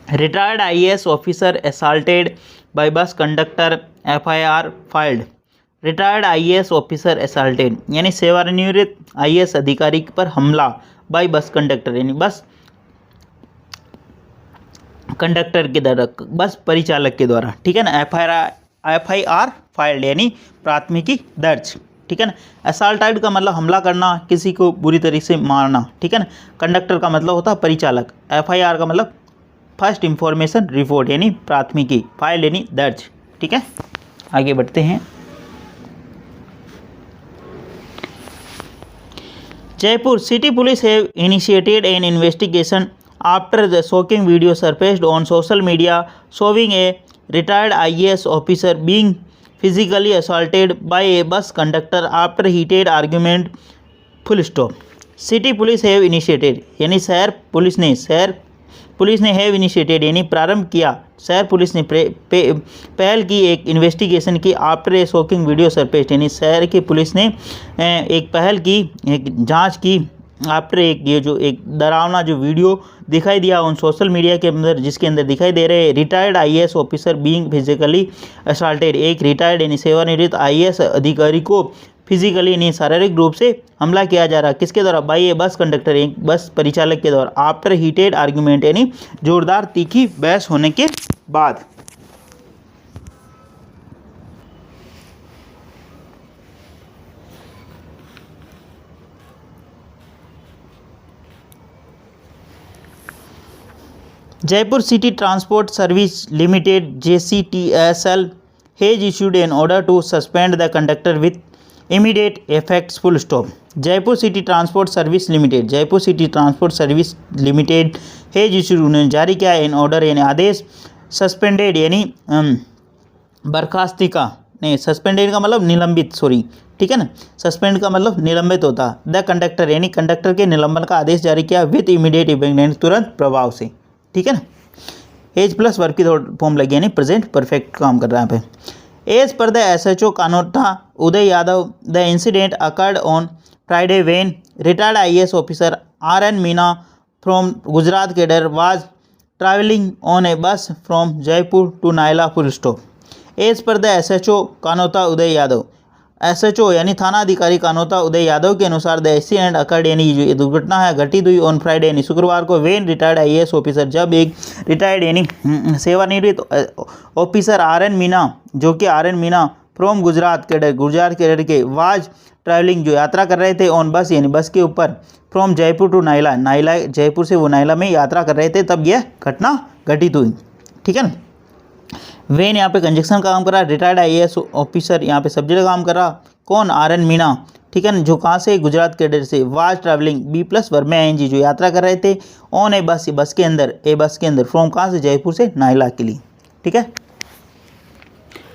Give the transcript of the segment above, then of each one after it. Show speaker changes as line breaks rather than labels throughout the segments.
Retired IAS officer assaulted by bus conductor, FIR filed. Retired IAS officer assaulted यानी सेवानिवृत्त IAS अधिकारी पर हमला, बाय बस कंडक्टर यानी बस कंडक्टर के द्वारा, बस परिचालक के द्वारा, ठीक है ना। FIR फाइल्ड यानी प्राथमिकी दर्ज, ठीक है ना। असॉल्टेड का मतलब हमला करना, किसी को बुरी तरीके से मारना, ठीक है ना। कंडक्टर का मतलब होता है परिचालक। FIR का मतलब फर्स्ट इंफॉर्मेशन रिपोर्ट यानी प्राथमिकी, फाइल यानी दर्ज, ठीक है। आगे बढ़ते हैं। Jaipur city police have initiated N investigation after the shocking video surfaced on social media showing a retired IAS officer being physically assaulted by a bus conductor after heated argument, full stop। City police have initiated यानी शहर police ने have initiated यानी प्रारंभ किया, शहर police ने पहल की, एक इन्वेस्टिगेशन की आफ्टर ए शॉकिंग वीडियो सरफेस्ड यानी शहर की पुलिस ने एक पहल की, एक जांच की आफ्टर एक डरावना जो वीडियो दिखाई दिया ऑन सोशल मीडिया के अंदर, जिसके अंदर दिखाई दे रहे retired IAS officer being physically assaulted, एक रिटायर्ड यानी सेवानिवृत्त IAS अधिकारी को फिजिकली यानी शारीरिक रूप से हमला किया जा रहा, किसके द्वारा, बाई ए बस कंडक्टर एक बस परिचालक के द्वारा, आफ्टर हीटेड आर्ग्यूमेंट यानी जोरदार तीखी बहस होने के बाद। Jaipur City Transport Service Limited JCTSL has issued an order to suspend the conductor with immediate effects, full stop। Jaipur city transport service limited has issued उन्होंने जारी किया एन ऑर्डर यानी आदेश, सस्पेंडेड यानी बर्खास्ती का, नहीं सस्पेंडेड का मतलब निलंबित, सॉरी, ठीक है ना। सस्पेंड का मतलब निलंबित होता, द कंडक्टर यानी कंडक्टर के निलंबन का आदेश जारी किया विद इमीडिएट इफेक्ट यानी तुरंत प्रभाव से, ठीक है ना। एज प्लस वर्ब की फॉर्म लगी यानी प्रेजेंट परफेक्ट काम कर रहा है यहाँ पे। As per the SHO Kanota Uday Yadav, the incident occurred on Friday when retired IAS officer RN Meena from Gujarat cadre was travelling on a bus from Jaipur to Naila, full stop. As per the SHO Kanota Uday Yadav, SHO यानी थाना अधिकारी कानोता उदय यादव के अनुसार द एक्सीडेंट अकर्ड यानी जो ये दुर्घटना है घटित हुई ऑन फ्राइडे यानी शुक्रवार को, वेन रिटायर्ड IAS ऑफिसर जब एक रिटायर्ड यानी सेवानिवृत्त ऑफिसर RN मीना जो कि RN Meena from Gujarat cadre के वाज ट्रैवलिंग जो यात्रा कर रहे थे ऑन बस यानी बस के ऊपर, फ्रॉम जयपुर टू नायला जयपुर से वो नायला में यात्रा कर रहे थे, तब यह घटना घटित हुई, ठीक है ना। वेन यहाँ पे कंजक्शन का काम कर रहा, रिटायर्ड IAS ऑफिसर यहाँ पे सब्जेक्ट का काम कर रहा, कौन, RN मीना, ठीक है ना, जो कहाँ से, गुजरात कैडर से, was travelling B plus verb में ING जो यात्रा कर रहे थे, ऑन ए बस के अंदर फ्रॉम कहाँ से, जयपुर से नायला के लिए, ठीक है।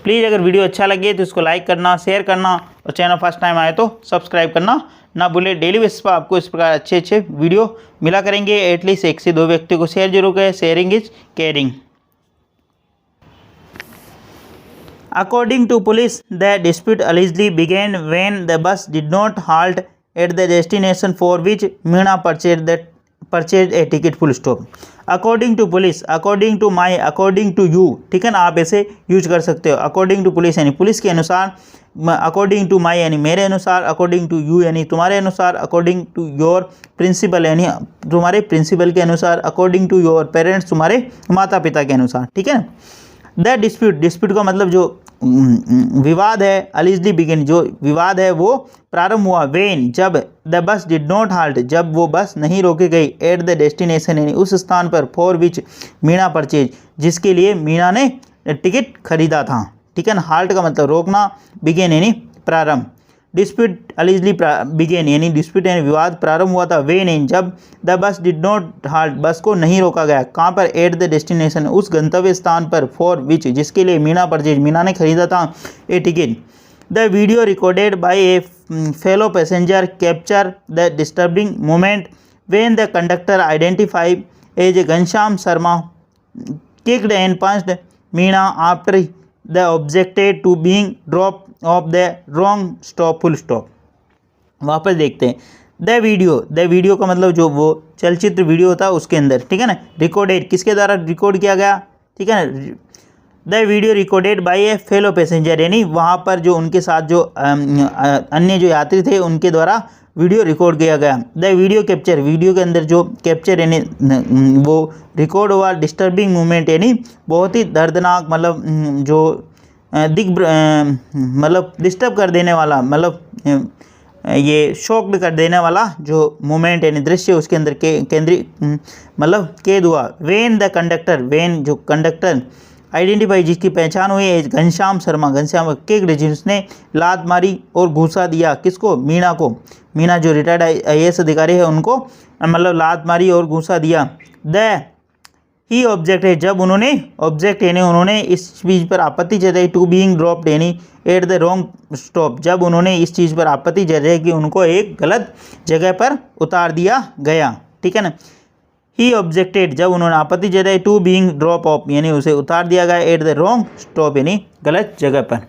प्लीज़ अगर वीडियो अच्छा लगे तो इसको लाइक करना, शेयर करना और चैनल फर्स्ट टाइम आए तो सब्सक्राइब करना ना भूले। डेली बेसिस पर आपको इस प्रकार अच्छे वीडियो मिला करेंगे, एटलीस्ट 1 से 2 व्यक्ति को शेयर जरूर करें, sharing is caring. According to police, the dispute allegedly began when the bus did not halt at the destination for which Meena purchased a ticket, full stop। According to police, according to my, according to you, ठीक है ना, आप ऐसे use कर सकते हो। According to police यानी police के अनुसार, according to my यानी मेरे अनुसार, according to you यानी तुम्हारे अनुसार, according to your principal यानी तुम्हारे प्रिंसिपल के अनुसार, according to your parents तुम्हारे माता पिता के अनुसार, ठीक है ना। द डिस्प्यूट का मतलब जो विवाद है, अलिजली बिगिन जो विवाद है वो प्रारंभ हुआ, वेन जब, the bus did not halt जब वो बस नहीं रोकी गई, एट द डेस्टिनेशन यानी उस स्थान पर, फॉर विच मीना परचेज जिसके लिए मीना ने टिकट खरीदा था, ठीक है ना। हाल्ट का मतलब रोकना, बिगिन यानी प्रारंभ, डिस्प्यूट अलिजली बिगेन यानी डिस्प्यूट यानी विवाद प्रारंभ हुआ था, वेन इन जब, the bus did not halt बस को नहीं रोका गया, कहाँ पर, एट द डेस्टिनेशन उस गंतव्य स्थान पर, फॉर विच जिसके लिए मीना ने खरीदा था a ticket. The video recorded by a fellow passenger capture the disturbing moment when the conductor identified as Ghanshyam Sharma kicked and punched Meena after the objected to being dropped off the wrong stop, full stop। वापस देखते हैं, the video का मतलब जो वो चलचित्र video होता है उसके अंदर, ठीक है ना। रिकॉर्डेड किसके द्वारा रिकॉर्ड किया गया, ठीक है ना। The video recorded by a fellow passenger, यानी वहाँ पर जो उनके साथ जो अन्य जो यात्री थे उनके द्वारा वीडियो रिकॉर्ड किया गया। द वीडियो कैप्चर, वीडियो के अंदर जो कैप्चर यानी वो रिकॉर्ड हुआ डिस्टर्बिंग मूवमेंट, यानी बहुत ही दर्दनाक मतलब जो मतलब डिस्टर्ब कर देने वाला, मतलब ये शॉक्ड कर देने वाला जो मोमेंट यानी दृश्य उसके अंदर के केंद्रीय मतलब कैद हुआ। वेन द कंडक्टर, वेन जो कंडक्टर आइडेंटिफाई जिसकी पहचान हुई है घनश्याम शर्मा, घनश्याम के जिसने लात मारी और घूसा दिया किसको, मीणा को, मीणा जो रिटायर्ड IAS अधिकारी है उनको मतलब लात मारी और घूसा दिया। द ही ऑब्जेक्ट है, जब उन्होंने ऑब्जेक्ट यानी उन्होंने इस चीज़ पर आपत्ति जताई टू बीइंग ड्रॉप्ड यानी एट द रॉन्ग स्टॉप, जब उन्होंने इस चीज़ पर आपत्ति जताई कि उनको एक गलत जगह पर उतार दिया गया, ठीक है ना। ही ऑब्जेक्टेड, जब उन्होंने आपत्ति जताई टू बीइंग ड्रॉप ऑफ यानी उसे उतार दिया गया एट द रॉन्ग स्टॉप यानी गलत जगह पर।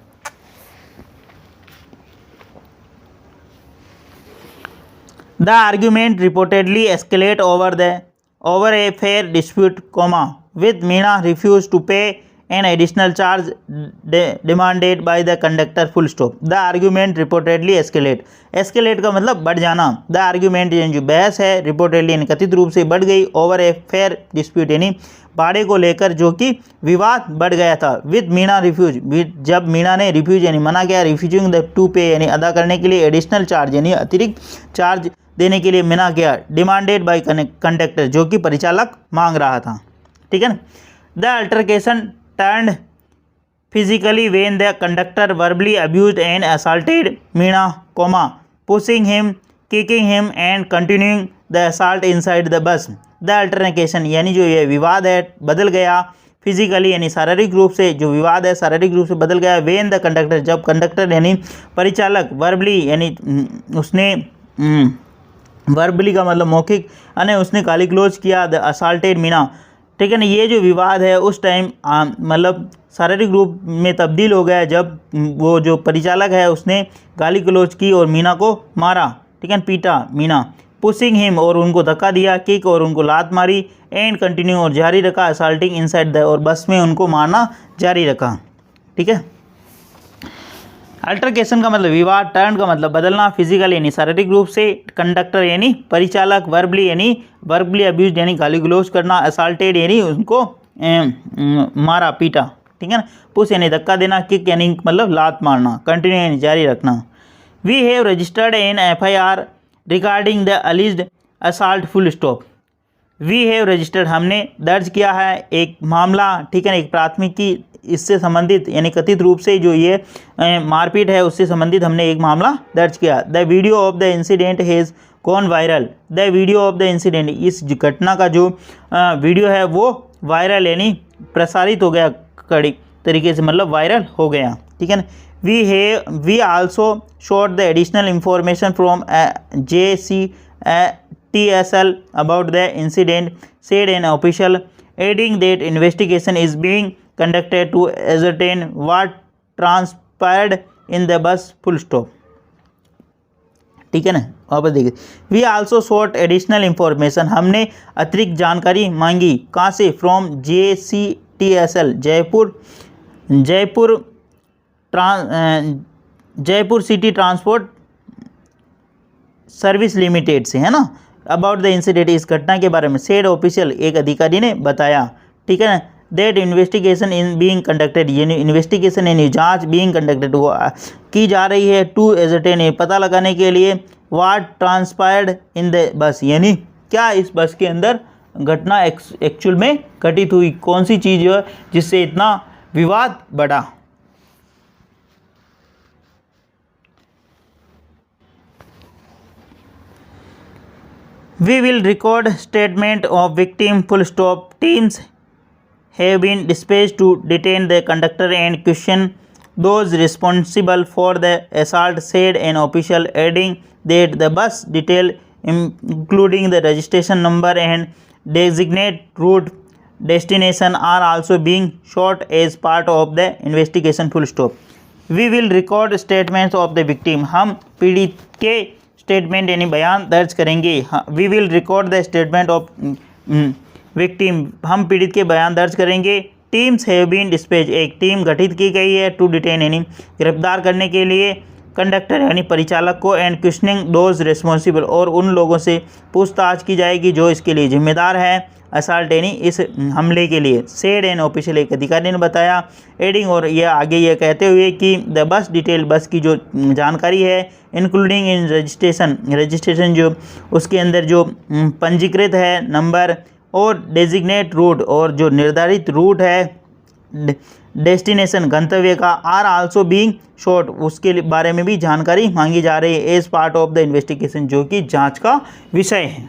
The argument reportedly escalate over a fare dispute, with Meena refused to pay an additional charge demanded by the conductor, full stop. The argument reportedly escalate का मतलब बढ़ जाना। The argument जो बहस है reportedly यानी कथित रूप से बढ़ गई over a fare dispute यानी भाड़े को लेकर जो कि विवाद बढ़ गया था। with Meena refuse, जब मीना ने रिफ्यूज यानी मना किया, refusing the to pay यानी अदा करने के लिए एडिशनल चार्ज यानी अतिरिक्त चार्ज देने के लिए मना किया। डिमांडेड बाय कंडक्टर जो कि परिचालक मांग रहा था, ठीक है ना। The altercation turned physically when the conductor verbally abused and assaulted Meena, pushing him, kicking him and continuing the assault inside the bus. The altercation यानी जो ये विवाद है बदल गया, फिजिकली यानी शारीरिक रूप से जो विवाद है शारीरिक रूप से बदल गया। व्हेन द कंडक्टर, जब कंडक्टर यानी परिचालक, वर्बली यानी उसने वर्बली का मतलब मौखिक यानी उसने गाली गलौज किया, द असाल्टेड मीना, ठीक है ना। ये जो विवाद है उस टाइम मतलब शारीरिक रूप में तब्दील हो गया जब वो जो परिचालक है उसने गाली गलौज की और मीना को मारा, ठीक है, पीटा मीना। पुशिंग हिम और उनको धक्का दिया, किक और उनको लात मारी, एंड कंटिन्यू और जारी रखा, असाल्टिंग इनसाइड द और बस में उनको मारना जारी रखा, ठीक है। अल्टरकेशन का मतलब विवाद, टर्न का मतलब बदलना, फिजिकल यानी शारीरिक रूप से, कंडक्टर यानी परिचालक, वर्बली यानी वर्बली अब्यूज यानी गाली गलौज करना, असाल्टेड यानी उनको मारा पीटा, ठीक है ना। पुश यानी धक्का देना, किक यानी मतलब लात मारना, कंटिन्यू यानी जारी रखना। We have registered an FIR regarding the alleged assault, full stop. We have registered हमने दर्ज किया है एक मामला, ठीक है ना, एक प्राथमिकी इससे संबंधित यानी कथित रूप से जो ये मारपीट है उससे संबंधित हमने एक मामला दर्ज किया। The video of the incident has gone viral. The video of the incident, इस घटना का जो वीडियो है वो वायरल यानी प्रसारित हो गया कड़ी तरीके से, मतलब वायरल हो गया, ठीक है ना। We also sought the additional information from JCTSL about the incident, said an official, adding that investigation is being conducted to ascertain what transpired in the bus, full stop, ठीक है ना। वापस देखिए, we also sought additional information, हमने अतिरिक्त जानकारी मांगी, कहाँ से, from JCTSL Jaipur city transport service limited से, है ना। अबाउट द इंसिडेंट, इस घटना के बारे में, सेड ऑफिशियल एक अधिकारी ने बताया, ठीक है ना। That investigation in being conducted, यानी इन्वेस्टिगेशन यानी जांच बीइंग कंडक्टेड वो की जा रही है, टू एजर्टेन पता लगाने के लिए, what transpired in the bus यानी क्या इस बस के अंदर घटना एक्चुअल में घटित हुई, कौन सी चीज़ है जिससे इतना विवाद बढ़ा। We will record statement of victim, full stop. Teams have been dispatched to detain the conductor and question those responsible for the assault, said an official, adding that the bus detail including the registration number and designate route destination are also being shot as part of the investigation, full stop. We will record statements of the victim, हम पीड़ित के statement यानी बयान दर्ज करेंगे। We will record the statement of victim, हम पीड़ित के बयान दर्ज करेंगे। टीम्स हैव बीन डिस्पैच, एक टीम गठित की गई है टू डिटेन यानी गिरफ्तार करने के लिए कंडक्टर यानी परिचालक को, एंड क्वेश्चनिंग दोज रिस्पॉन्सिबल, और उन लोगों से पूछताछ की जाएगी जो इसके लिए जिम्मेदार है, असल्ट यानी इस हमले के लिए, सेड एन ऑफिशियल, एक अधिकारी ने बताया। एडिंग, और यह आगे यह कहते हुए कि द बस डिटेल, बस की जो जानकारी है, इंक्लूडिंग इन रजिस्ट्रेशन जो उसके अंदर जो पंजीकृत है नंबर, और डेजिग्नेट रूट, और जो निर्धारित रूट है डेस्टिनेशन गंतव्य का, आर आल्सो बीइंग शॉर्ट, उसके बारे में भी जानकारी मांगी जा रही है as part of the investigation, जो कि जांच का विषय है।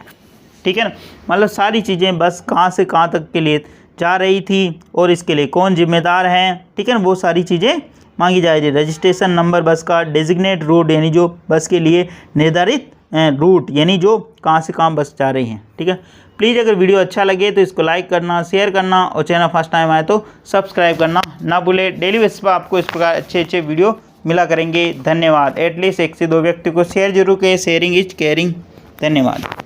ठीक है ना, मतलब सारी चीज़ें बस कहाँ से कहाँ तक के लिए जा रही थी और इसके लिए कौन जिम्मेदार हैं, ठीक है ना, वो सारी चीज़ें मांगी जा रही है। रजिस्ट्रेशन नंबर बस का, डेजिग्नेट रूट यानी जो बस के लिए निर्धारित रूट यानी जो कहाँ से कहाँ बस जा रही हैं। ठीक है, प्लीज़ अगर वीडियो अच्छा लगे तो इसको लाइक करना, शेयर करना, और चैनल फर्स्ट टाइम आए तो सब्सक्राइब करना ना भूलें। डेली बेसिस पर आपको इस प्रकार अच्छे अच्छे वीडियो मिला करेंगे। धन्यवाद। एटलीस्ट 1 से 2 व्यक्ति को शेयर जरूर करें, शेयरिंग इज केयरिंग। धन्यवाद।